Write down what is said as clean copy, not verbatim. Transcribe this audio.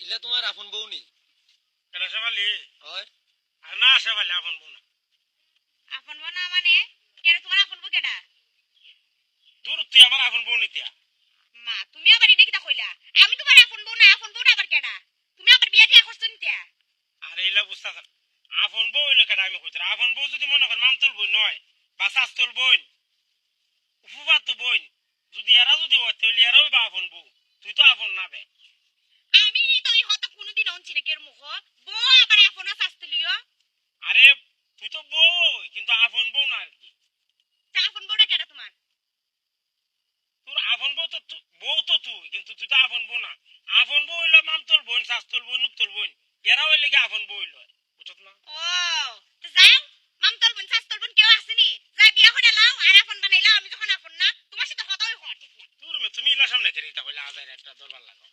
ইলা তোমার আপন বউ নি? কেন সেবালি হয় আর না সেবালি আপন বউ না। আপন বউ না মানে কেন তোমার আপন বউ কেডা? দূর তুই আমার আপন বউ নিতিয়া। মা তুমি আবার এটা কিটা কইলা? আমি তোমার আপন বউ না, আপন বউটা আবার কেডা? তুমি আবার বিয়া দিয়া করছ নিতে? আর এইলা বুঝতা আপন বউ হইলো কেন আমি কইতাম আপন বউ যদি মনে কর মামতল বই নয় বা শাস্তল বই ফুফাত তো বই যদি এরা যদি হয় তাহলে এরাও বা আপন বউ তুই তো আপন না বে। আমি তো এই হতো কোনোদিন অনছি না কের মুখ বউ আবার আপন শাস্তিলিও। আরে তুই তো বউ কিন্তু আপন বউ না আর কি। তা আপন বউটা কেডা তোমার? তোর আপন বউ তো বউ তো তুই কিন্তু তুই তো আপন বউ না। আপন বউ হইলো মামতল বোন শাস্তল বোন নুকতল বোন এরা হইলে কি আপন বউ হইলো বুঝত না। ও তো যাও মামতল বোন শাস্তল বোন কেউ আসেনি, যাই বিয়া করে লাও আর আপন বানাইলাও। আমি যখন আপন না তোমার সাথে হতাই হওয়া ঠিক না। তুমি ইলা সামনে কেরিতা কইলা আজার একটা দরবার লাগা।